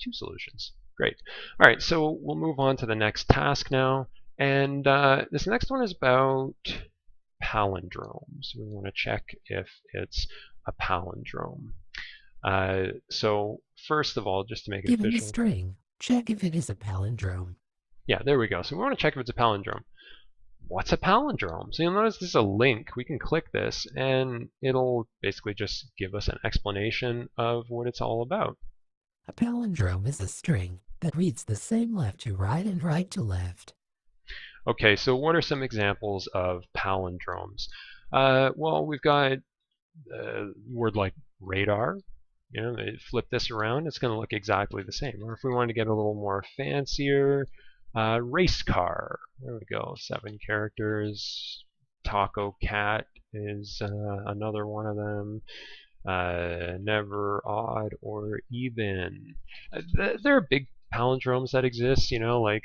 two solutions. Great. All right, so we'll move on to the next task now. And this next one is about palindromes. We want to check if it's a palindrome. So first of all, just to make it Given the official. string, check if it is a palindrome. Yeah, there we go. So we want to check if it's a palindrome. What's a palindrome? So you'll notice this is a link. We can click this and it'll basically just give us an explanation of what it's all about. A palindrome is a string that reads the same left to right and right to left. Okay, so what are some examples of palindromes? Well, we've got a word like radar. You know, flip this around, it's going to look exactly the same. Or if we wanted to get a little more fancier, race car. There we go, 7 characters. Taco cat is another one of them. Never, odd, or even. There are big palindromes that exist. You know, like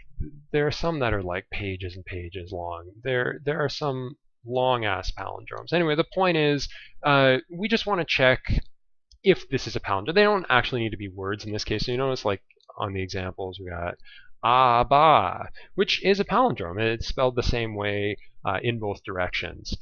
there are some that are like pages and pages long. There are some long ass palindromes. Anyway, the point is, we just want to check if this is a palindrome. They don't actually need to be words in this case. So you notice, like on the examples, we got ba, which is a palindrome. It's spelled the same way in both directions.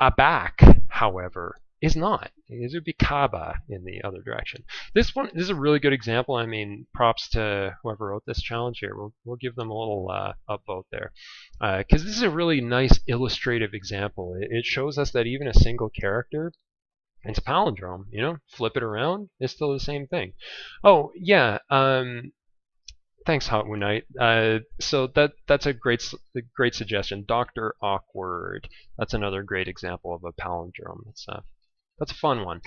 Aback, however, is not. It would be kaba in the other direction. This is a really good example. I mean, props to whoever wrote this challenge here. We'll give them a little upvote there, because this is a really nice illustrative example. It shows us that even a single character, it's a palindrome. You know, flip it around, it's still the same thing. Oh yeah. Thanks, Hot Moon Knight. So that's a great suggestion. Dr. Awkward. That's another great example of a palindrome. That's a fun one.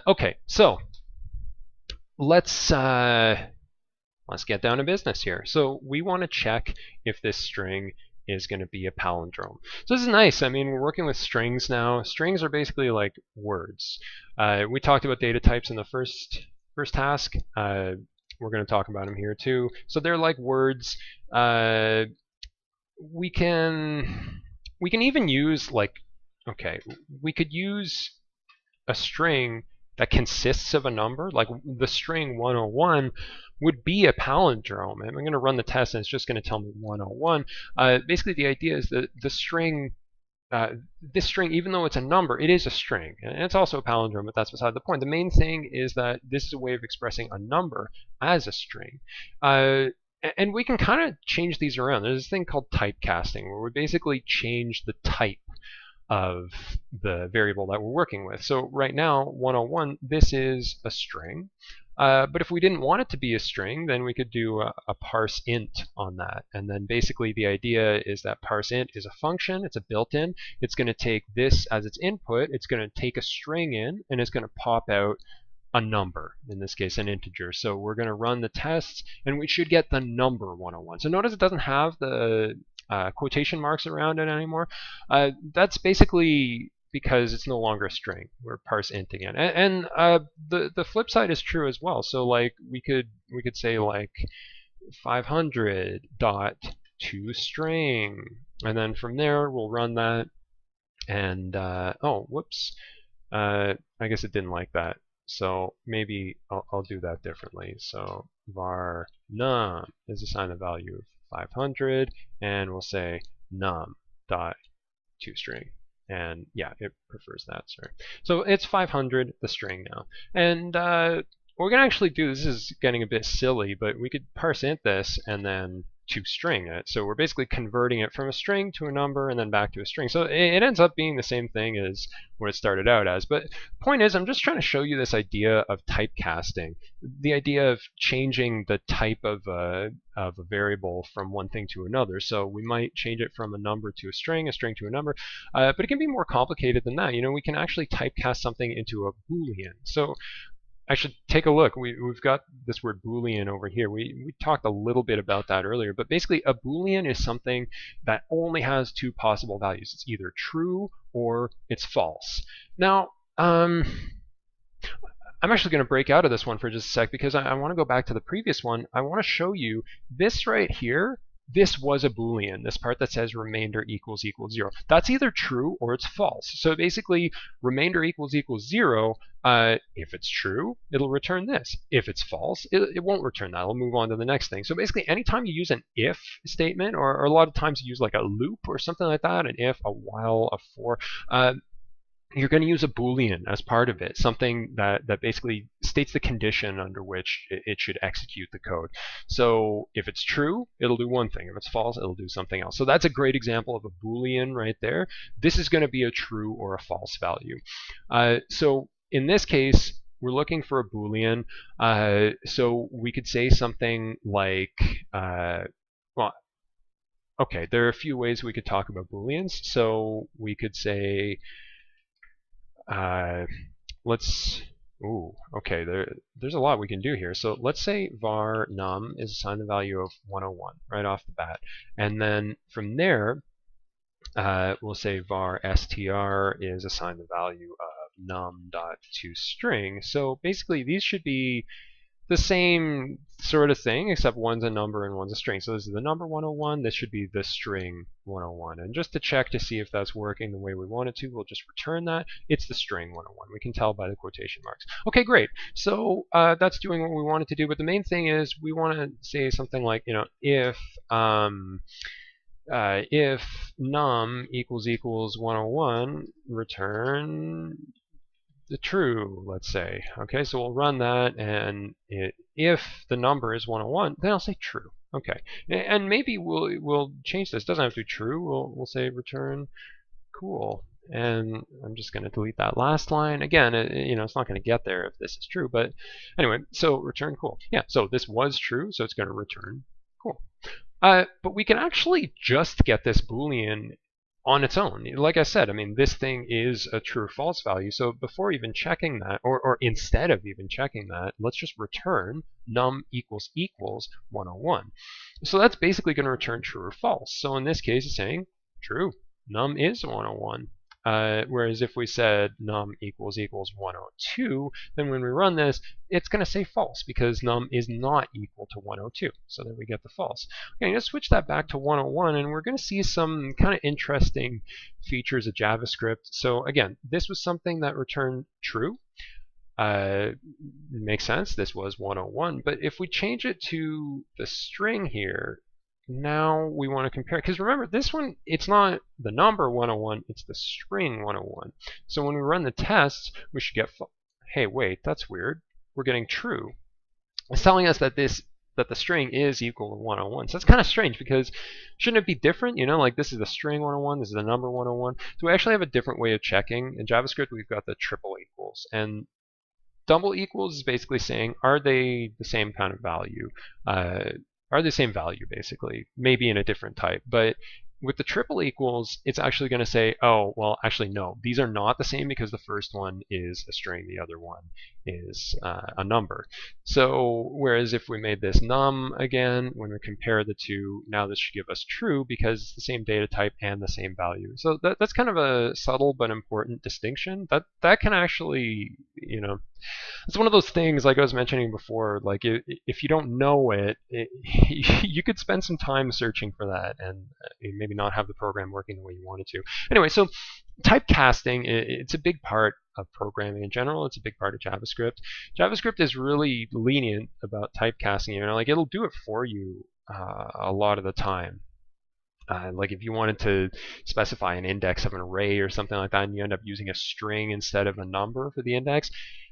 Okay, so let's get down to business here. So we want to check if this string is going to be a palindrome. So this is nice. I mean, we're working with strings now. Strings are basically like words. We talked about data types in the first task. We're going to talk about them here too. So they're like words. We can even use we could use a string that consists of a number. Like the string 101 would be a palindrome. And I'm going to run the test and it's just going to tell me 101. Basically, the idea is that the string, this string, even though it's a number, it is a string. And it's also a palindrome, but that's beside the point. The main thing is that this is a way of expressing a number as a string. And we can kind of change these around. There's this thing called typecasting, where we basically change the type of the variable that we're working with. So right now, 101, this is a string. But if we didn't want it to be a string, then we could do a parse int on that. And then basically the idea is that parse int is a function. It's a built-in. It's going to take this as its input. It's going to take a string in, and it's going to pop out a number, in this case an integer. So we're going to run the tests, and we should get the number 101. So notice it doesn't have the quotation marks around it anymore. That's basically because it's no longer a string. We're parse int again, and the flip side is true as well. So like we could say like 500 dot to string, and then from there we'll run that. And oh, whoops, I guess it didn't like that. So maybe I'll do that differently. So var num is assign the value of 500, and we'll say num dot toString. And yeah, it prefers that. Sorry. So it's 500, the string now. And what we're going to actually do, this is getting a bit silly, but we could parse int this and then toString it. So we're basically converting it from a string to a number and then back to a string. So it ends up being the same thing as what it started out as. But the point is, I'm just trying to show you this idea of typecasting, the idea of changing the type of a variable from one thing to another. So we might change it from a number to a string to a number, but it can be more complicated than that. You know, we can actually typecast something into a Boolean. So I should take a look. We've got this word Boolean over here. We talked a little bit about that earlier, but basically a Boolean is something that only has two possible values. It's either true or it's false. Now, I'm actually going to break out of this one for just a sec because I want to go back to the previous one. I want to show you this right here this was a Boolean, this part that says remainder equals 0. That's either true or it's false. So basically, remainder equals 0, if it's true, it'll return this. If it's false, it won't return that. It'll move on to the next thing. So basically, anytime you use an if statement, or a lot of times you use like a loop or something like that, an if, a while, a for, you're going to use a Boolean as part of it, something that basically states the condition under which it should execute the code. So if it's true, it'll do one thing. If it's false, it'll do something else. So that's a great example of a Boolean right there. This is going to be a true or a false value. So in this case, we're looking for a Boolean. So we could say something like, well, okay, there are a few ways we could talk about Booleans. So we could say, okay, there's a lot we can do here. So let's say var num is assigned the value of 101 right off the bat. And then from there, we'll say var str is assigned the value of num.toString. So basically, these should be the same sort of thing, except one's a number and one's a string. So this is the number 101. This should be the string 101. And just to check to see if that's working the way we want it to, we'll just return that. It's the string 101. We can tell by the quotation marks. Okay, great. So that's doing what we want it to do. But the main thing is we want to say something like, if num equals 101, return the true, let's say. Okay, so we'll run that, and if the number is 101, then I'll say true. Okay, and maybe we'll change this. It doesn't have to be true. We'll say return cool. And I'm just going to delete that last line. Again, it's not going to get there if this is true. But anyway, so return cool. Yeah, so this was true, so it's going to return cool. But we can actually just get this Boolean on its own. Like I said, I mean, this thing is a true or false value. So before even checking that, or instead of even checking that, let's just return num equals 101. So that's basically going to return true or false. So in this case, it's saying true. Num is 101. Whereas if we said num equals 102, then when we run this, it's going to say false because num is not equal to 102. So then we get the false. Okay, let's switch that back to 101, and we're going to see some kind of interesting features of JavaScript. So again, this was something that returned true. Makes sense. This was 101. But if we change it to the string here, now we want to compare, because remember, this one, it's not the number 101, it's the string 101. So when we run the tests, we should get, hey, wait, that's weird. We're getting true. It's telling us that the string is equal to 101. So that's kind of strange, because shouldn't it be different? Like this is the string 101, this is the number 101. So we actually have a different way of checking. In JavaScript, we've got the triple equals. And double equals is basically saying, are they the same kind of value? Are the same value, basically, maybe in a different type. But with the triple equals, it's actually going to say, oh, well, actually, no. These are not the same because the first one is a string, the other one is a number. So whereas if we made this num again, when we compare the two, now this should give us true because it's the same data type and the same value. So that's kind of a subtle but important distinction. That can actually, it's one of those things, like I was mentioning before, like if you don't know it, you could spend some time searching for that and maybe not have the program working the way you want it to. Anyway, so typecasting, it's a big part of programming in general. It's a big part of JavaScript. JavaScript is really lenient about typecasting. Like it'll do it for you a lot of the time. Like if you wanted to specify an index of an array or something like that, and you end up using a string instead of a number for the index,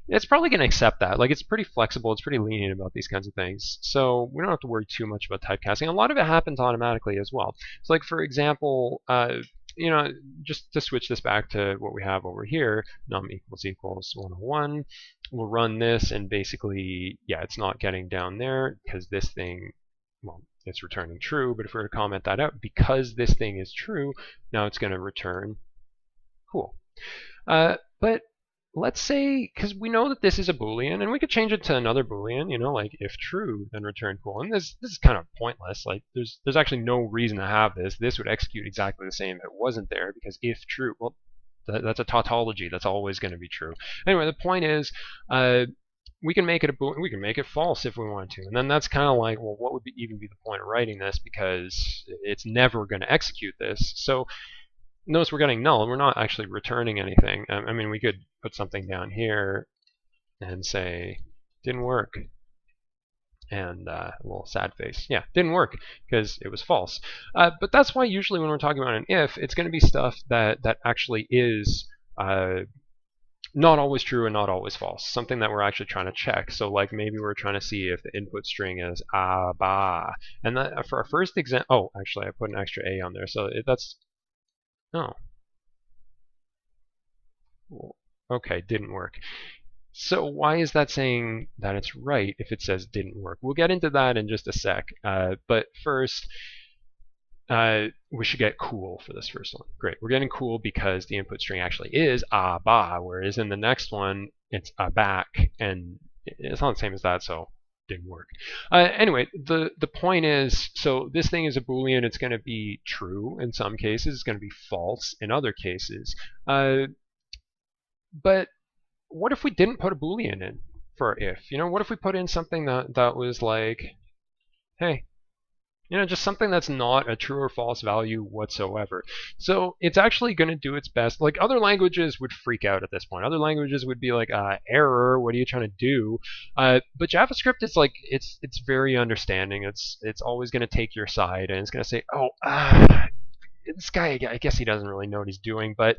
it's probably going to accept that. Like it's pretty flexible. It's pretty lenient about these kinds of things. So we don't have to worry too much about typecasting. A lot of it happens automatically as well. So like for example, just to switch this back to what we have over here, num equals 101. We'll run this, and basically, yeah, it's not getting down there because this thing, well, it's returning true. But if we were to comment that out, because this thing is true, now it's going to return cool. But let's say, because we know that this is a Boolean, and we could change it to another Boolean, like if true, then return cool. And this is kind of pointless. Like there's actually no reason to have this. This would execute exactly the same if it wasn't there, because if true, well, that's a tautology. That's always going to be true. Anyway, the point is, we can make it we can make it false if we want to, and then that's kind of like, well, what would even be the point of writing this, because it's never going to execute this. So notice we're getting null, and we're not actually returning anything. I mean, we could put something down here and say didn't work, and a little sad face. Yeah, didn't work because it was false. But that's why usually when we're talking about an if, it's going to be stuff that actually is not always true and not always false, something that we're actually trying to check. So like maybe we're trying to see if the input string is ba, and that, for our first example, oh, actually I put an extra a on there, so that's, oh, okay, didn't work. So why is that saying that it's right if it says didn't work? We'll get into that in just a sec, but first, we should get cool for this first one. Great, we're getting cool because the input string actually is ba, whereas in the next one it's back, and it's not the same as that, so didn't work. Anyway, the point is, so this thing is a Boolean. It's going to be true in some cases. It's going to be false in other cases. But what if we didn't put a Boolean in for if? You know, what if we put in something that was like, hey, you know, just something that's not a true or false value whatsoever. So it's actually going to do its best. Like other languages would freak out at this point. Other languages would be like, error, what are you trying to do? But JavaScript is like, it's very understanding. It's always going to take your side, and it's going to say, oh, this guy, I guess he doesn't really know what he's doing, but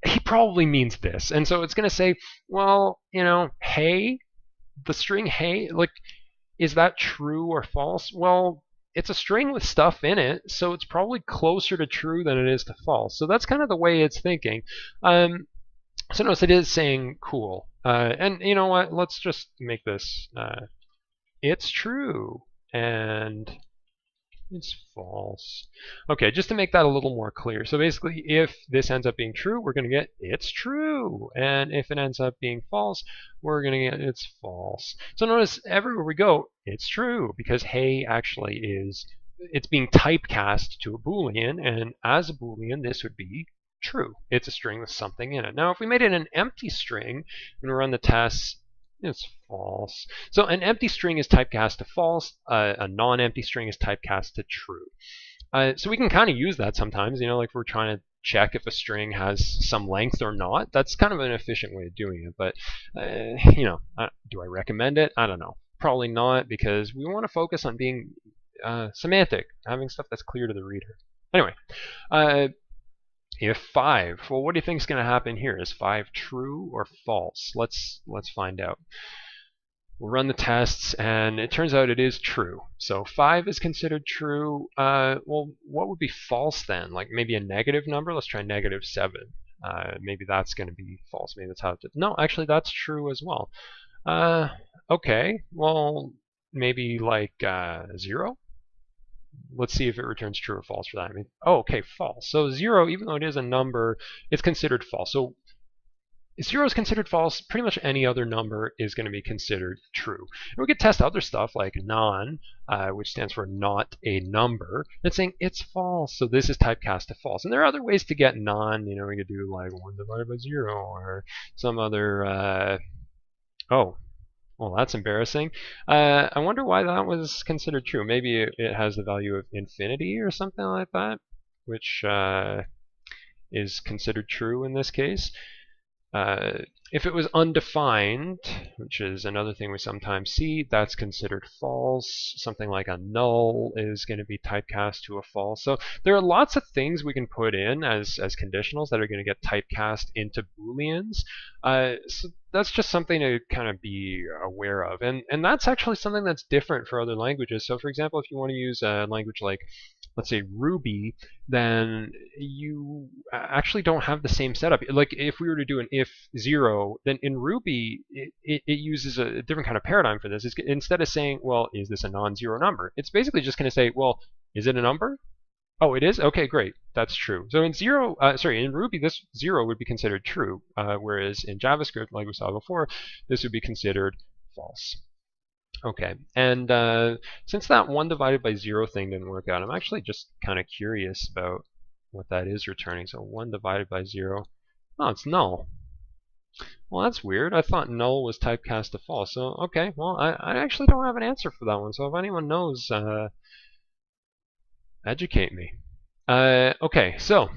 he probably means this. And so it's going to say, well, you know, hey, the string hey, like, is that true or false? Well, it's a string with stuff in it, so it's probably closer to true than it is to false. So that's kind of the way it's thinking. So notice it is saying cool. And you know what? Let's just make this it's true and it's false. Okay, just to make that a little more clear. So basically, if this ends up being true, we're going to get it's true. And if it ends up being false, we're going to get it's false. So notice everywhere we go, it's true, because hey actually is, it's being typecast to a Boolean, and as a Boolean, this would be true. It's a string with something in it. Now, if we made it an empty string and we run the tests, it's false. So an empty string is typecast to false. A non-empty string is typecast to true. So we can kind of use that sometimes, you know, like if we're trying to check if a string has some length or not. That's kind of an efficient way of doing it. But, you know, do I recommend it? I don't know. Probably not, because we want to focus on being semantic, having stuff that's clear to the reader. Anyway, if 5, well, what do you think is going to happen here? Is 5 true or false? Let's find out. We'll run the tests, and it turns out it is true. So 5 is considered true. Well, what would be false then? Like maybe a negative number? Let's try -7. Maybe that's going to be false. Maybe that's how it did. No, actually, that's true as well. Okay, well, maybe like 0? Let's see if it returns true or false for that. I mean, oh, okay, false. So 0, even though it is a number, it's considered false. So if 0 is considered false, pretty much any other number is going to be considered true. And we could test other stuff like non, which stands for not a number. It's saying it's false, so this is typecast to false. And there are other ways to get non. You know, we could do like 1 divided by 0 or some other. Oh, well, that's embarrassing. I wonder why that was considered true. Maybe it has the value of infinity or something like that, which is considered true in this case. If it was undefined, which is another thing we sometimes see, that's considered false. Something like a null is going to be typecast to a false. So there are lots of things we can put in as conditionals that are going to get typecast into Booleans. So that's just something to kind of be aware of. And that's actually something that's different for other languages. So for example, if you want to use a language like, let's say, Ruby, then you actually don't have the same setup. Like if we were to do an if 0, then in Ruby, it uses a different kind of paradigm for this. It's, instead of saying, well, is this a non-zero number? It's basically just going to say, well, is it a number? Oh, it is? Okay, great. That's true. So in Ruby, this 0 would be considered true, whereas in JavaScript, like we saw before, this would be considered false. Okay, and since that 1 divided by 0 thing didn't work out, I'm actually just kind of curious about what that is returning. So 1 divided by 0, oh, it's null. Well, that's weird. I thought null was typecast to false. So, okay, well, I actually don't have an answer for that one. So if anyone knows, educate me. Okay, so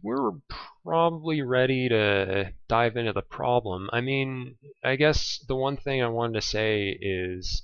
we're probably ready to dive into the problem. I mean, I guess the one thing I wanted to say is,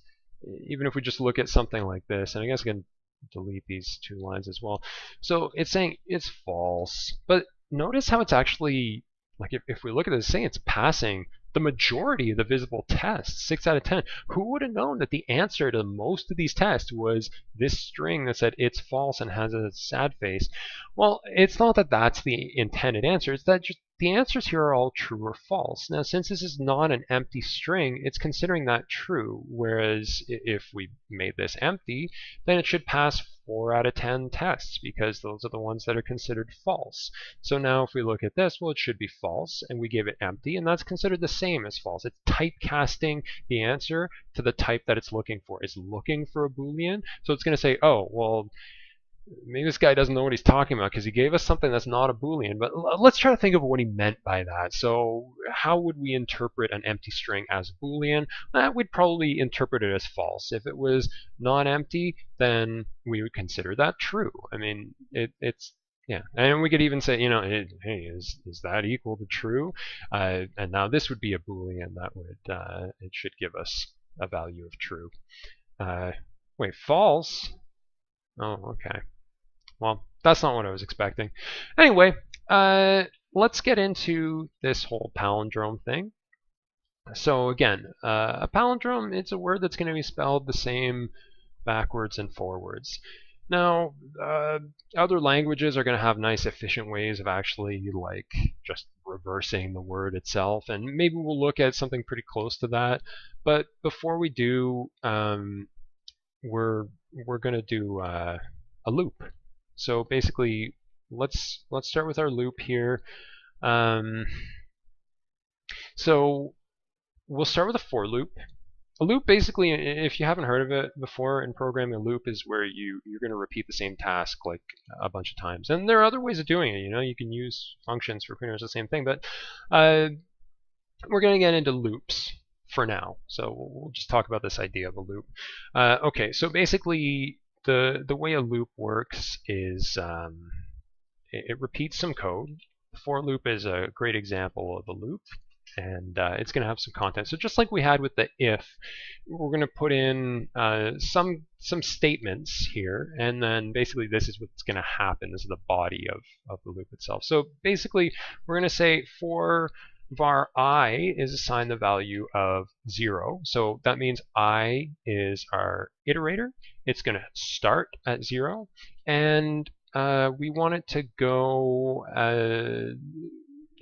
even if we just look at something like this, and I guess I can delete these two lines as well. So it's saying it's false, but notice how it's actually, like if we look at this, saying it's passing the majority of the visible tests, 6 out of 10. Who would have known that the answer to most of these tests was this string that said it's false and has a sad face? Well, it's not that that's the intended answer. It's that just the answers here are all true or false. Now, since this is not an empty string, it's considering that true, whereas if we made this empty, then it should pass 4 out of 10 tests, because those are the ones that are considered false. So now if we look at this, well, it should be false, and we give it empty, and that's considered the same as false. It's typecasting the answer to the type that it's looking for. It's looking for a Boolean, so it's going to say, oh, well, maybe this guy doesn't know what he's talking about because he gave us something that's not a Boolean. But let's try to think of what he meant by that. So how would we interpret an empty string as a Boolean? We'd probably interpret it as false. If it was non-empty, then we would consider that true. I mean, it's yeah, and we could even say, hey, is that equal to true? And now this would be a Boolean. That would it should give us a value of true. Wait, false? Oh, okay. Well, that's not what I was expecting. Anyway, let's get into this whole palindrome thing. So again, a palindrome, it's a word that's going to be spelled the same backwards and forwards. Now, other languages are going to have nice, efficient ways of actually just reversing the word itself, and maybe we'll look at something pretty close to that. But before we do, we're going to do a loop. So basically, let's start with our loop here. So we'll start with a for loop. A loop, basically, if you haven't heard of it before in programming, a loop is where you're going to repeat the same task like a bunch of times. And there are other ways of doing it. You can use functions for pretty much the same thing. But we're going to get into loops for now. So we'll just talk about this idea of a loop. Okay, so basically, the way a loop works is it repeats some code. The for loop is a great example of a loop, and it's going to have some content. So just like we had with the if, we're going to put in some statements here, and then basically this is what's going to happen. This is the body of the loop itself. So basically, we're going to say for var I is assigned the value of 0. So that means I is our iterator. It's going to start at 0, and we want it to go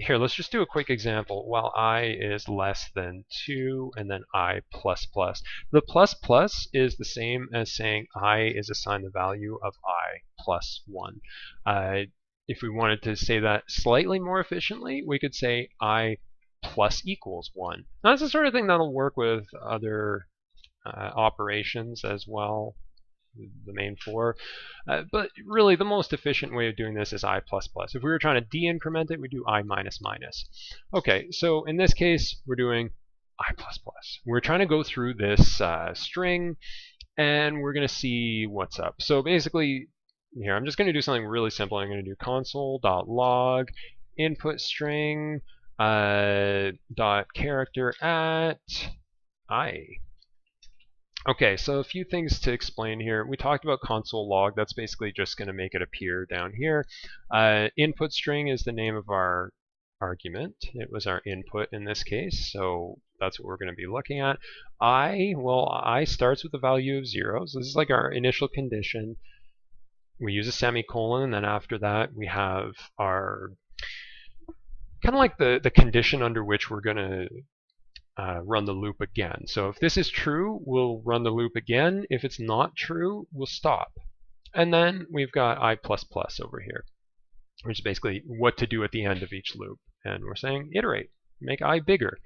here, let's just do a quick example. While I is less than 2, and then I plus plus. The plus plus is the same as saying I is assigned the value of I plus 1. If we wanted to say that slightly more efficiently, we could say I plus equals 1. Now, that's the sort of thing that'll work with other operations as well, the main for. But really, the most efficient way of doing this is I plus plus. If we were trying to de-increment it, we do I minus minus. Okay, so in this case, we're doing I plus plus. We're trying to go through this string, and we're going to see what's up. So basically, here, I'm just going to do something really simple. I'm going to do console.log input string dot character at I. Okay, so a few things to explain here. We talked about console log. That's basically just going to make it appear down here. Input string is the name of our argument. It was our input in this case, so that's what we're going to be looking at. I starts with the value of 0. So this is like our initial condition. We use a semicolon, and then after that we have our kind of like the condition under which we're going to run the loop again. So if this is true, we'll run the loop again. If it's not true, we'll stop. And then we've got I plus plus over here, which is basically what to do at the end of each loop. And we're saying iterate, make I bigger.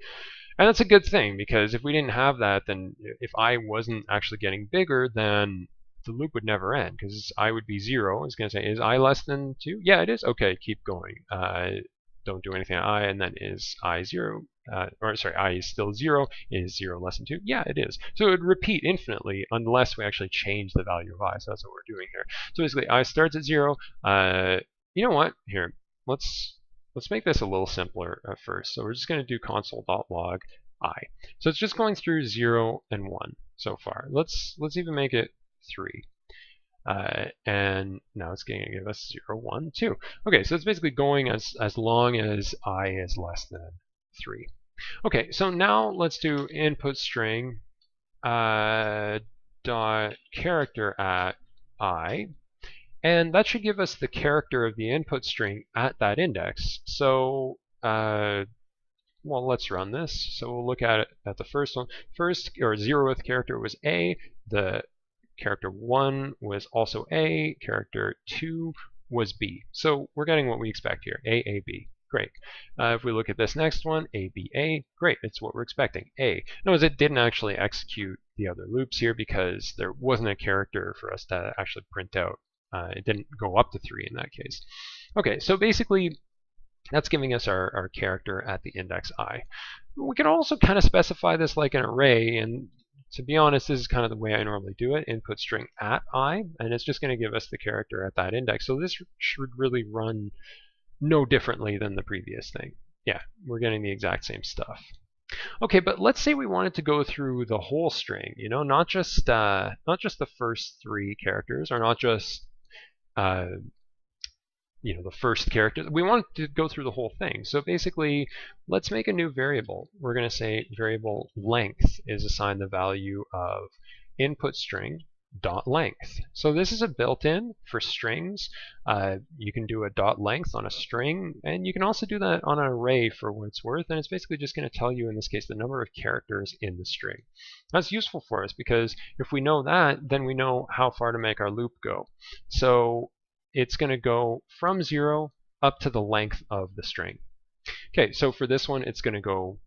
And that's a good thing, because if we didn't have that, then if I wasn't actually getting bigger, then the loop would never end, because I would be 0. It's going to say, is I less than 2? Yeah, it is. Okay, keep going. don't do anything at I, and then is I 0, or sorry, I is still 0, is 0 less than 2? Yeah, it is. So it would repeat infinitely unless we actually change the value of I, so that's what we're doing here. So basically I starts at 0. You know what? Here, let's make this a little simpler at first. So we're just going to do console.log I. So it's just going through 0 and 1 so far. Let's even make it 3. And now it's going to give us 0, 1, 2. Okay, so it's basically going as long as I is less than 3. Okay, so now let's do input string dot character at I, and that should give us the character of the input string at that index. So well, let's run this. So we'll look at it at the first one. First, or 0th character was A. The character 1 was also A. Character 2 was B. So we're getting what we expect here. A, A, B. Great. If we look at this next one, A, B, A. Great. It's what we're expecting. A. Notice it didn't actually execute the other loops here because there wasn't a character for us to actually print out. It didn't go up to 3 in that case. Okay, so basically that's giving us our character at the index I. We can also kind of specify this like an array, and to be honest, this is kind of the way I normally do it. Input string at I, and it's just going to give us the character at that index. So this should really run no differently than the previous thing. Yeah, we're getting the exact same stuff. Okay, but let's say we wanted to go through the whole string, you know, not just the first 3 characters, or not just you know, the first character. We want to go through the whole thing. So basically, let's make a new variable. We're going to say variable length is assigned the value of input string dot length. So this is a built-in for strings. You can do a dot length on a string, and you can also do that on an array for what it's worth, and it's basically just going to tell you, in this case, the number of characters in the string. That's useful for us because if we know that, then we know how far to make our loop go. So it's going to go from 0 up to the length of the string. Okay, so for this one, it's going to go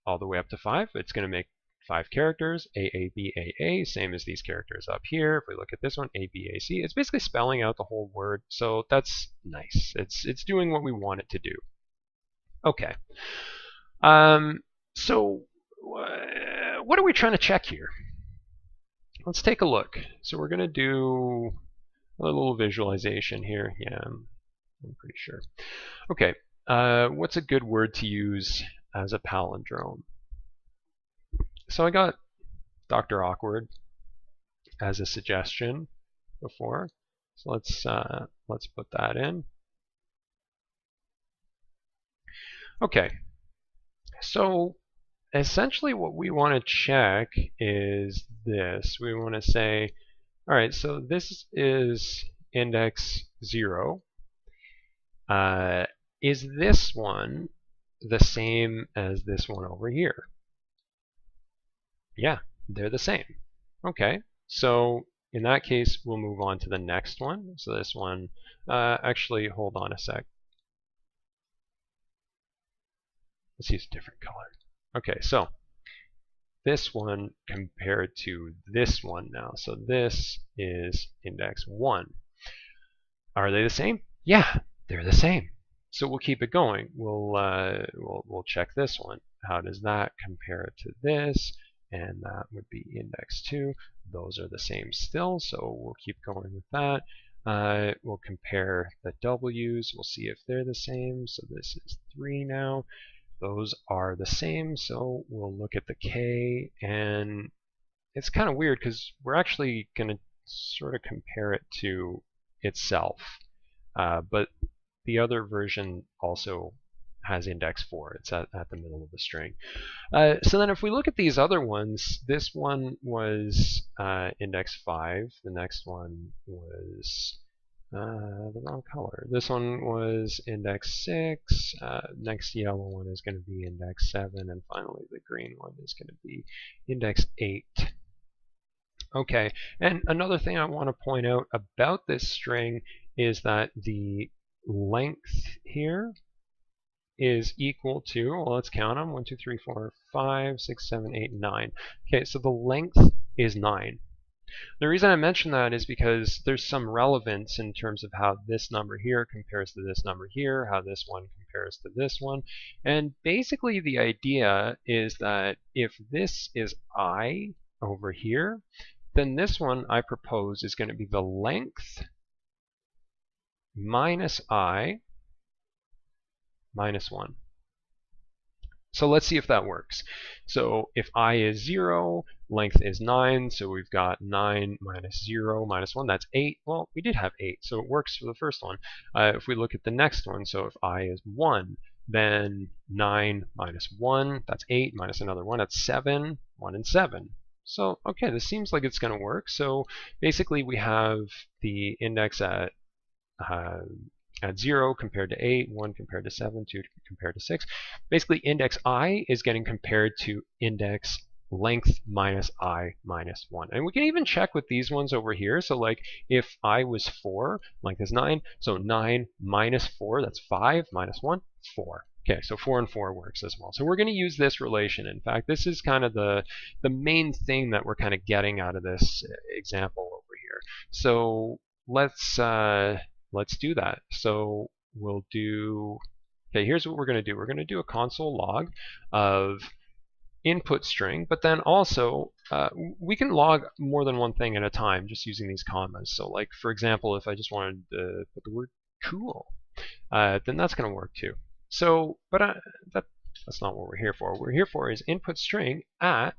all the way up to 5. It's going to make 5 characters, A, A, B, A, A, same as these characters up here. If we look at this one, A, B, A, C, it's basically spelling out the whole word, so that's nice. It's doing what we want it to do. Okay. So what are we trying to check here? Let's take a look. So we're going to do a little visualization here. Yeah, I'm pretty sure. Okay, what's a good word to use as a palindrome? So I got Dr. Awkward as a suggestion before. So let's put that in. Okay, so essentially what we want to check is this. We want to say, all right, so this is index 0. Is this one the same as this one over here? Yeah, they're the same. Okay, so in that case, we'll move on to the next one. So this one, actually, hold on a sec. Let's use a different color. Okay, so this one compared to this one now. So this is index 1. Are they the same? Yeah, they're the same. So we'll keep it going. We'll check this one. How does that compare to this? And that would be index 2. Those are the same still, so we'll keep going with that. We'll compare the W's. We'll see if they're the same. So this is 3 now. Those are the same, so we'll look at the K, and it's kind of weird because we're actually going to sort of compare it to itself. But the other version also has index 4. It's at the middle of the string. So then if we look at these other ones, this one was index 5. The next one was the wrong color. This one was index 6. Next yellow one is going to be index 7. And finally the green one is going to be index 8. Okay, and another thing I want to point out about this string is that the length here is equal to, well, let's count them, 1, 2, 3, 4, 5, 6, 7, 8, 9. Okay, so the length is 9. The reason I mention that is because there's some relevance in terms of how this number here compares to this number here, how this one compares to this one. And basically the idea is that if this is I over here, then this one I propose is going to be the length minus I minus 1. So let's see if that works. So if I is 0, length is 9, so we've got 9 minus 0 minus 1, that's 8. Well, we did have 8, so it works for the first one. If we look at the next one, so if I is 1, then 9 minus 1, that's 8, minus another 1, that's 7, 1 and 7. So, okay, this seems like it's going to work. So basically we have the index at 0 compared to 8, 1 compared to 7, 2 compared to 6. Basically, index I is getting compared to index length minus I minus 1. And we can even check with these ones over here. So like if I was 4, length is 9. So 9 minus 4, that's 5, minus 1, 4. Okay, so 4 and 4 works as well. So we're going to use this relation. In fact, this is kind of the main thing that we're kind of getting out of this example over here. So let's do that. So we'll do, okay, here's what we're going to do. We're going to do a console log of input string, but then also we can log more than one thing at a time just using these commas. So like, for example, if I just wanted to put the word cool, then that's going to work too. So, but that's not what we're here for. What we're here for is input string at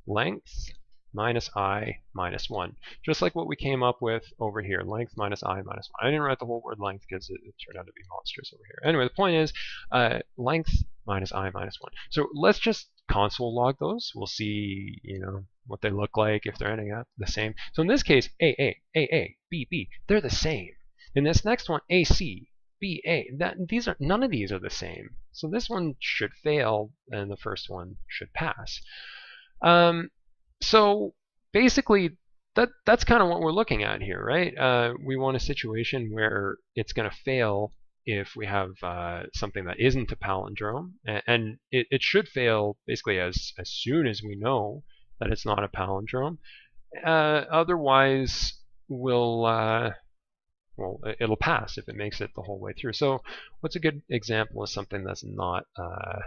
length minus I minus 1. Just like what we came up with over here, length minus I minus 1. I didn't write the whole word length because it turned out to be monstrous over here. Anyway, the point is length minus I minus 1. So let's just console log those. We'll see, what they look like if they're ending up the same. So in this case, A, B, B, they're the same. In this next one, AC, B, A, none of these are the same. So this one should fail and the first one should pass. So basically, that's kind of what we're looking at here, right? We want a situation where it's going to fail if we have something that isn't a palindrome, and it should fail basically as soon as we know that it's not a palindrome. Otherwise, it'll pass if it makes it the whole way through. So what's a good example of something that's not a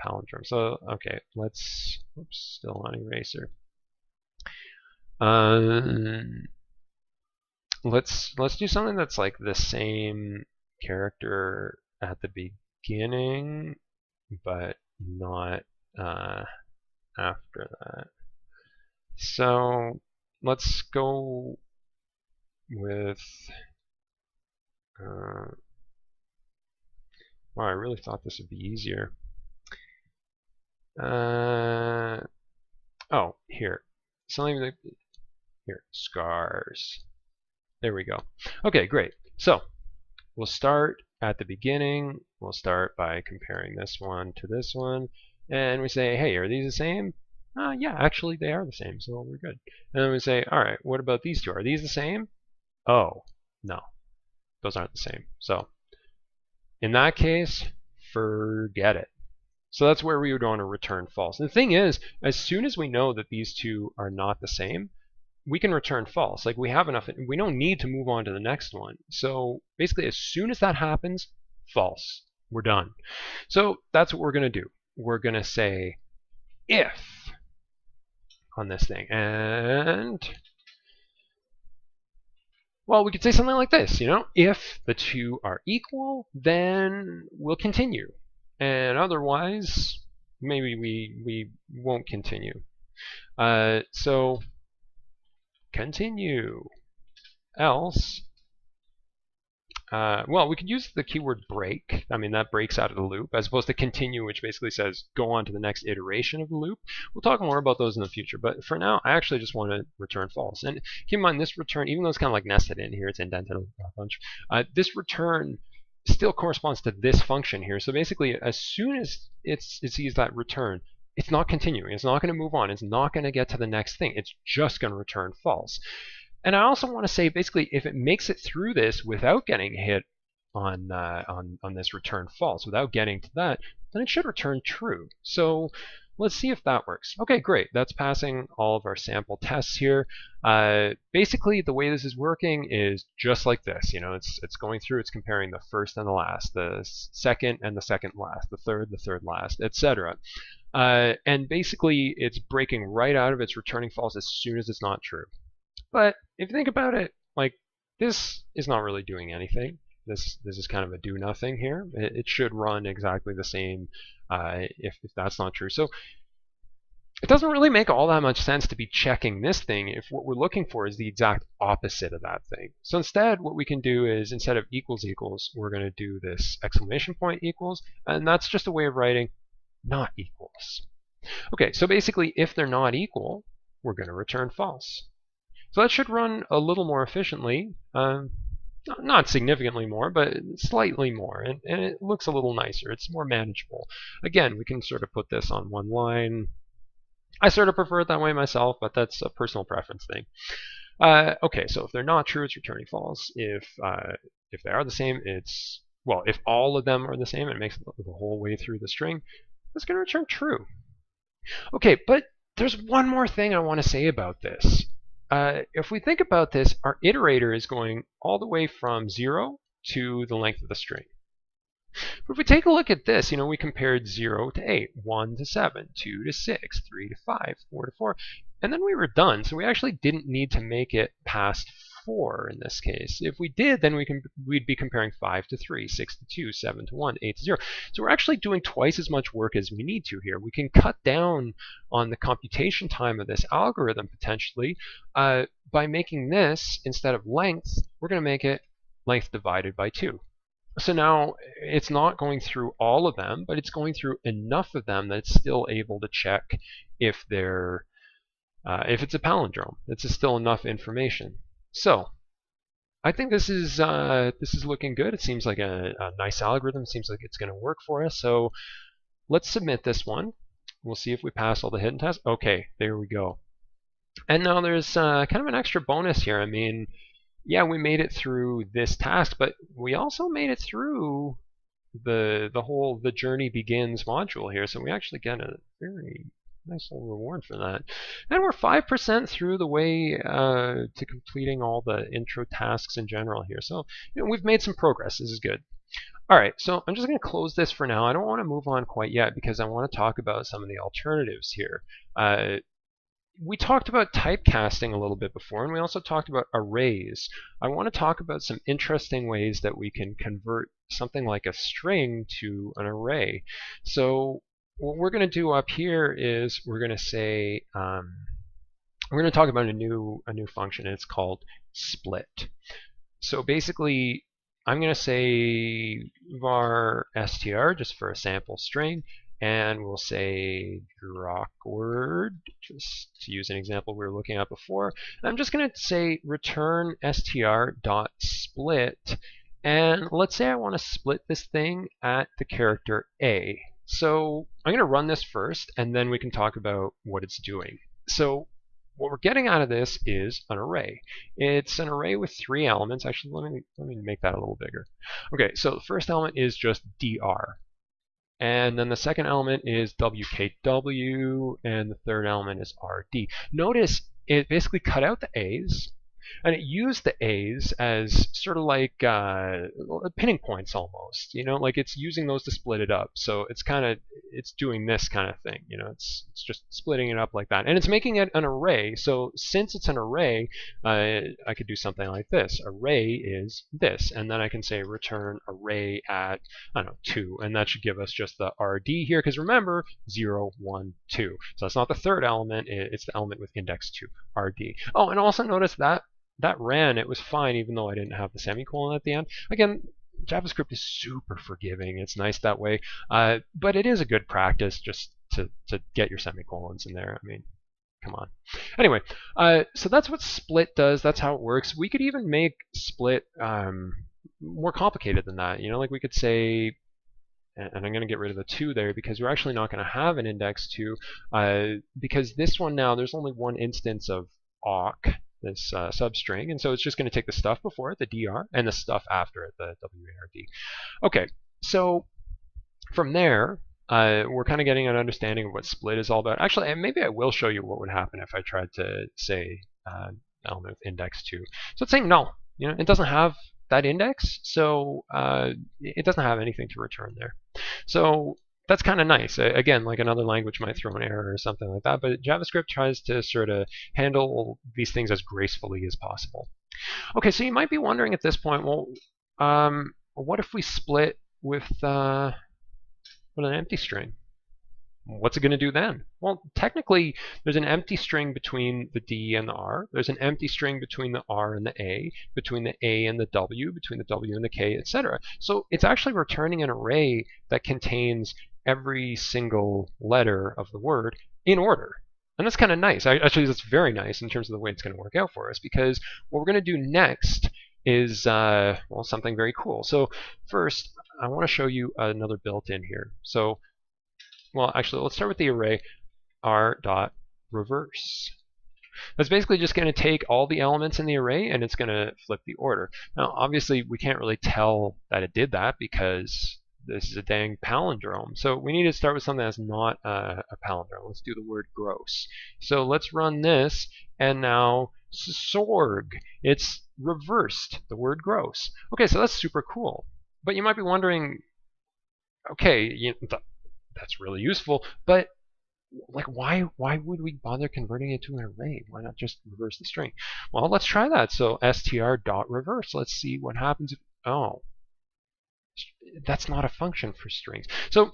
palindrome? So okay, oops, still on eraser. Let's do something that's like the same character at the beginning, but not after that. So let's go with wow, I really thought this would be easier. Oh, here. Something like here, scars. There we go. Okay, great. So we'll start at the beginning. We'll start by comparing this one to this one. And we say, hey, are these the same? Yeah, actually they are the same, so we're good. And then we say, all right, what about these two? Are these the same? Oh, no. Those aren't the same. So in that case, forget it. So that's where we would want to return false. And the thing is, as soon as we know that these two are not the same, we can return false. Like we have enough, we don't need to move on to the next one. So basically, as soon as that happens, false. We're done. So that's what we're going to do. We're going to say if on this thing. And, well, we could say something like this, if the two are equal, then we'll continue. And otherwise, maybe we won't continue. So continue. Else, well, we could use the keyword break. I mean, that breaks out of the loop, as opposed to continue, which basically says go on to the next iteration of the loop. We'll talk more about those in the future, but for now, I actually just want to return false. And keep in mind, this return, even though it's kind of like nested in here, it's indented a bunch, this return still corresponds to this function here. So basically, as soon as it sees that return, it's not continuing. It's not going to move on. It's not going to get to the next thing. It's just going to return false. And I also want to say, basically, if it makes it through this without getting hit on this return false, without getting to that, then it should return true. So let's see if that works. Okay, great. That's passing all of our sample tests here. Basically, the way this is working is just like this. You know, it's going through, it's comparing the first and the last, the second and the second last, the third last, etc. And basically, it's breaking right out of its returning false as soon as it's not true. But if you think about it, like, this is not really doing anything. This is kind of a do nothing here. It should run exactly the same if that's not true. So it doesn't really make all that much sense to be checking this thing if what we're looking for is the exact opposite of that thing. So instead, what we can do is, instead of equals equals, we're going to do this exclamation point equals, and that's just a way of writing not equals. Okay, so basically, if they're not equal, we're going to return false. So that should run a little more efficiently, not significantly more, but slightly more, and it looks a little nicer. It's more manageable. Again, we can sort of put this on one line. I sort of prefer it that way myself, but that's a personal preference thing. Okay, so if they're not true, it's returning false. If they are the same, it's, well, if all of them are the same, it makes it the whole way through the string, it's going to return true. Okay, but there's one more thing I want to say about this. If we think about this, our iterator is going all the way from 0 to the length of the string. But if we take a look at this, you know, we compared 0 to 8, 1 to 7, 2 to 6, 3 to 5, 4 to 4, and then we were done. So we actually didn't need to make it past 4 in this case. If we did, then we'd be comparing 5 to 3, 6 to 2, 7 to 1, 8 to 0. So we're actually doing twice as much work as we need to here. We can cut down on the computation time of this algorithm potentially by making this, instead of length, we're going to make it length divided by 2. So now it's not going through all of them, but it's going through enough of them that it's still able to check if they're if it's a palindrome. It's still enough information. So I think this is looking good. It seems like a nice algorithm. It seems like it's going to work for us. So let's submit this one. We'll see if we pass all the hidden tests. Okay, there we go. And now there's kind of an extra bonus here. I mean, yeah, we made it through this task, but we also made it through the journey begins module here. So we actually get a very nice little reward for that. And we're 5% through the way to completing all the intro tasks in general here. So, you know, we've made some progress. This is good. All right, so I'm just going to close this for now. I don't want to move on quite yet because I want to talk about some of the alternatives here. We talked about typecasting a little bit before, and we also talked about arrays. I want to talk about some interesting ways that we can convert something like a string to an array. So what we're going to do up here is we're going to say we're going to talk about a new function, and it's called split. So basically, I'm going to say var str just for a sample string, and we'll say drawword, just to use an example we were looking at before. And I'm just going to say return str.split, and let's say I want to split this thing at the character A. So I'm going to run this first, and then we can talk about what it's doing. So what we're getting out of this is an array. It's an array with 3 elements. Actually, let me make that a little bigger. Okay, so the first element is just dr. And then the second element is wkw, and the third element is rd. Notice it basically cut out the a's, and it used the a's as sort of like pinning points almost. You know, like it's using those to split it up. So it's doing this kind of thing. You know, it's just splitting it up like that, and it's making it an array. So since it's an array, I could do something like this. Array is this, and then I can say return array at, I don't know, 2, and that should give us just the rd here. Because remember, 0, 1, 2. So that's not the third element. It's the element with index 2, rd. Oh, and also notice that ran, it was fine even though I didn't have the semicolon at the end. Again, JavaScript is super forgiving. It's nice that way. But it is a good practice just to get your semicolons in there. I mean, come on. Anyway, so that's what split does. That's how it works. We could even make split more complicated than that. You know, like we could say, and I'm going to get rid of the 2 there because we're actually not going to have an index 2 because this one now, there's only one instance of awk, this substring, and so it's just going to take the stuff before it, the dr, and the stuff after it, the ward. Okay, so from there, we're kind of getting an understanding of what split is all about. Actually, maybe I will show you what would happen if I tried to say element with index 2. So it's saying null. It doesn't have that index, so it doesn't have anything to return there. So that's kind of nice. Again, like another language might throw an error or something like that, but JavaScript tries to sort of handle these things as gracefully as possible. Okay, so you might be wondering at this point, well, what if we split with an empty string? What's it going to do then? Well, technically, there's an empty string between the D and the R. There's an empty string between the R and the A, between the A and the W, between the W and the K, etc. So it's actually returning an array that contains every single letter of the word in order. And that's kind of nice. Actually, that's very nice in terms of the way it's going to work out for us, because what we're going to do next is, well, something very cool. So first, I want to show you another built-in here. So, well, actually, let's start with the array r.reverse. That's basically just going to take all the elements in the array and it's going to flip the order. Now, obviously, we can't really tell that it did that because this is a dang palindrome. So we need to start with something that's not a palindrome. Let's do the word gross. So let's run this, and now sorg. It's reversed the word gross. Okay, so that's super cool. But you might be wondering, okay, that's really useful, but like why would we bother converting it to an array? Why not just reverse the string? Well, let's try that. So str.reverse. Let's see what happens if, oh, that's not a function for strings. So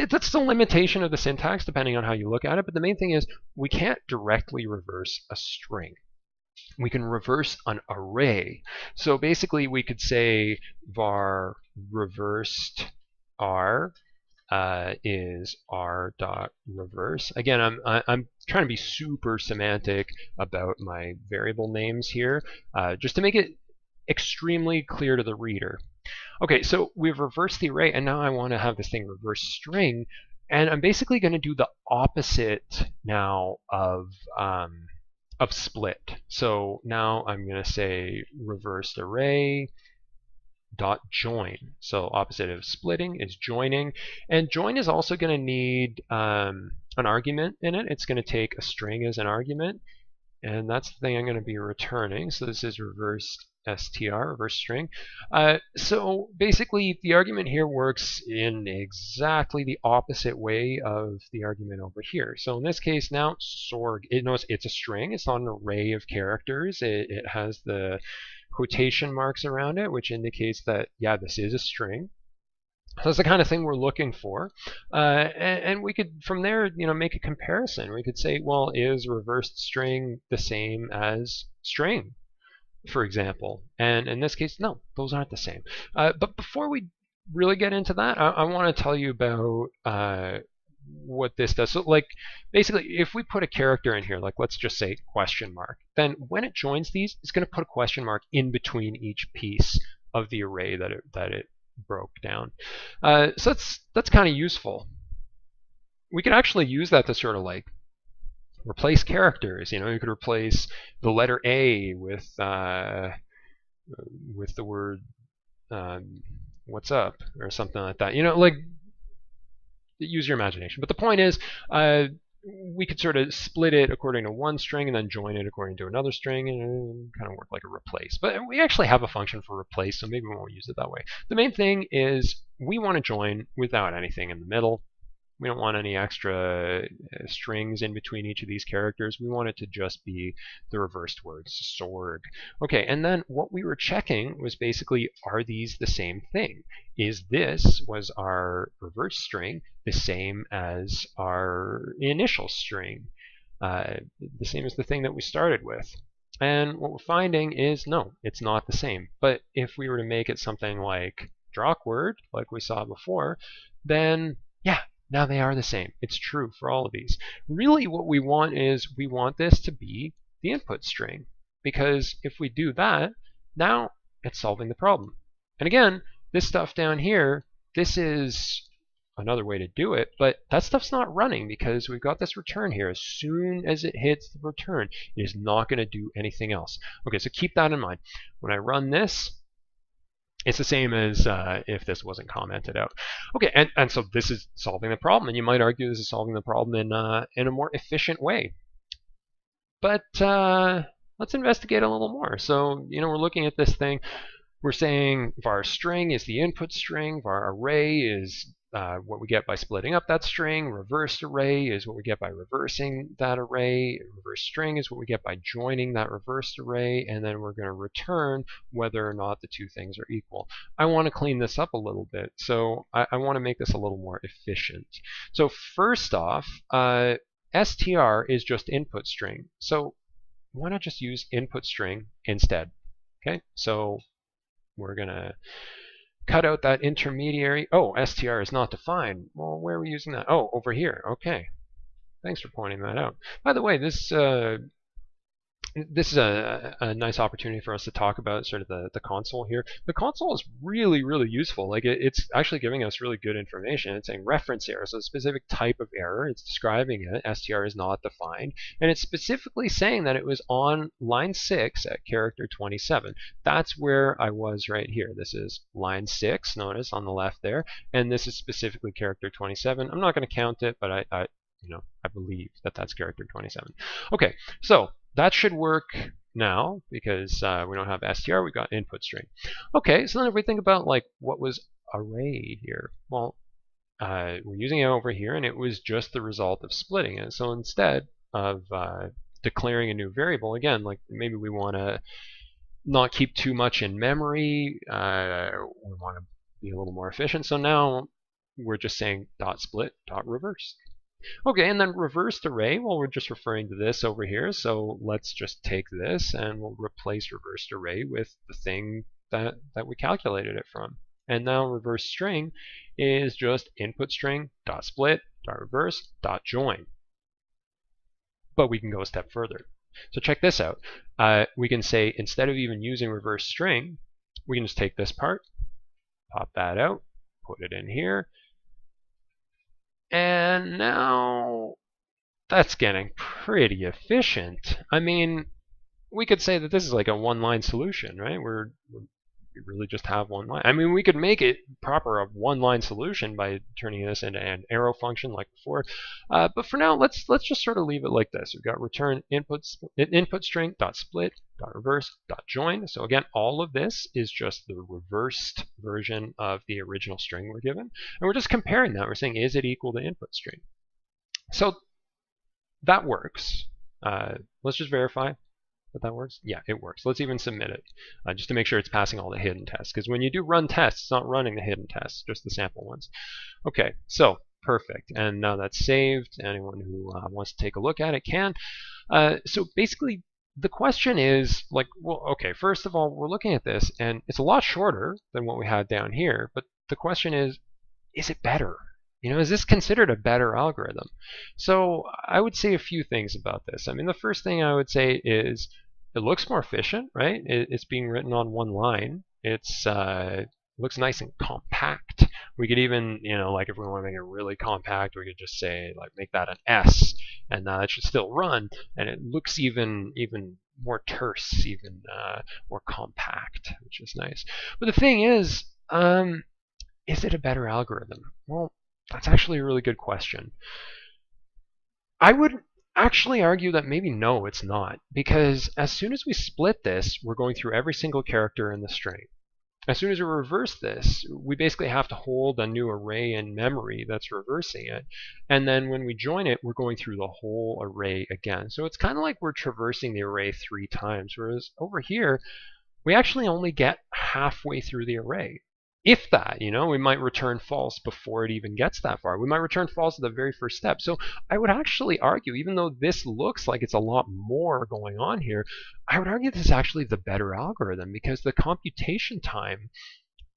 that's the limitation of the syntax depending on how you look at it, but the main thing is we can't directly reverse a string. We can reverse an array. So basically we could say var reversed r is r.reverse. Again, I'm trying to be super semantic about my variable names here, just to make it extremely clear to the reader. Okay, so we've reversed the array, and now I want to have this thing reverse string, and I'm basically going to do the opposite now of split. So now I'm going to say reversed array dot join. So opposite of splitting is joining, and join is also going to need an argument in it. It's going to take a string as an argument, and that's the thing I'm going to be returning. So this is reversed str, reverse string. So basically the argument here works in exactly the opposite way of the argument over here. So in this case now, sorg, it knows it's a string. It's not an array of characters. It has the quotation marks around it, which indicates that, yeah, this is a string. So that's the kind of thing we're looking for. And we could, from there, make a comparison. We could say, well, is reversed string the same as string, for example? And in this case, no, those aren't the same. But before we really get into that, I want to tell you about what this does. So like basically if we put a character in here, like let's just say question mark, then when it joins these, it's going to put a question mark in between each piece of the array that it broke down. So that's kind of useful. We could actually use that to sort of like replace characters. You could replace the letter A with the word what's up or something like that. Like, use your imagination. But the point is, we could sort of split it according to one string and then join it according to another string, and kind of work like a replace. But we actually have a function for replace, so maybe we won't use it that way. The main thing is we want to join without anything in the middle. We don't want any extra strings in between each of these characters. We want it to just be the reversed words, sorg. Okay, and then what we were checking was basically, are these the same thing? Was our reverse string the same as our initial string? The same as the thing that we started with? And what we're finding is, no, it's not the same. But if we were to make it something like drawkword, like we saw before, then yeah, now they are the same. It's true for all of these. Really what we want is, we want this to be the input string, because if we do that, now it's solving the problem. And again, this stuff down here, this is another way to do it, but that stuff's not running because we've got this return here. As soon as it hits the return, it is not going to do anything else. Okay, so keep that in mind. When I run this, It's the same as if this wasn't commented out. Okay, and so this is solving the problem, and you might argue this is solving the problem in a more efficient way. But let's investigate a little more. So, we're looking at this thing. We're saying var string is the input string, var array is what we get by splitting up that string, reversed array is what we get by reversing that array, reverse string is what we get by joining that reversed array, and then we're going to return whether or not the two things are equal. I want to clean this up a little bit, so I want to make this a little more efficient. So first off, str is just input string, so why not just use input string instead? Okay, so we're going to cut out that intermediary. Oh, str is not defined. Well, where are we using that? Oh, over here. Okay. Thanks for pointing that out. By the way, this is a nice opportunity for us to talk about sort of the console here. The console is really, really useful. Like it's actually giving us really good information. It's saying reference error, so a specific type of error. It's describing it. Str is not defined. And it's specifically saying that it was on line 6 at character 27. That's where I was right here. This is line 6, notice on the left there. And this is specifically character 27. I'm not going to count it, but I believe that that's character 27. Okay, so that should work now because we don't have str, we got input string. Okay, so then if we think about like what was array here, well, we're using it over here, and it was just the result of splitting it. So instead of declaring a new variable, again, like maybe we want to not keep too much in memory, we want to be a little more efficient. So now we're just saying dot split dot reverse. Okay, and then reversed array, well, we're just referring to this over here, so let's just take this and we'll replace reversed array with the thing that we calculated it from. And now reverse string is just input string dot split dot reverse dot join. But we can go a step further. So check this out. We can say instead of even using reverse string, we can just take this part, pop that out, put it in here, and now that's getting pretty efficient. I mean, we could say that this is like a one-line solution, right? We really just have one line. I mean, we could make it proper a one-line solution by turning this into an arrow function like before. But for now, let's just sort of leave it like this. We've got return input string dot split dot reverse dot join. So again, all of this is just the reversed version of the original string we're given, and we're just comparing that. We're saying, is it equal to input string? So that works. Let's just verify that works. Yeah, it works. Let's even submit it just to make sure it's passing all the hidden tests, because when you do run tests, it's not running the hidden tests, just the sample ones. Okay, so perfect, and now that's saved. Anyone who wants to take a look at it can. So basically the question is, like, well, okay, first of all, we're looking at this and it's a lot shorter than what we had down here, but the question is it better? Is this considered a better algorithm? So I would say a few things about this. I mean, the first thing I would say is it looks more efficient, right? It's being written on one line. It looks nice and compact. We could even, like if we want to make it really compact, we could just say, like, make that an S, and that should still run, and it looks even more terse, even more compact, which is nice. But the thing is it a better algorithm? Well, that's actually a really good question. I would actually argue that maybe no, it's not, because as soon as we split this, we're going through every single character in the string. As soon as we reverse this, we basically have to hold a new array in memory that's reversing it. And then when we join it, we're going through the whole array again. So it's kind of like we're traversing the array 3 times, whereas over here, we actually only get halfway through the array. If that, we might return false before it even gets that far. We might return false at the very first step. So I would actually argue, even though this looks like it's a lot more going on here, I would argue this is actually the better algorithm because the computation time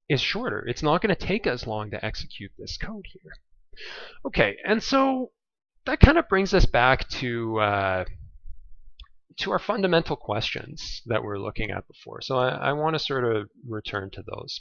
is shorter. It's not going to take as long to execute this code here. Okay, and so that kind of brings us back to our fundamental questions that we're looking at before. So I want to sort of return to those.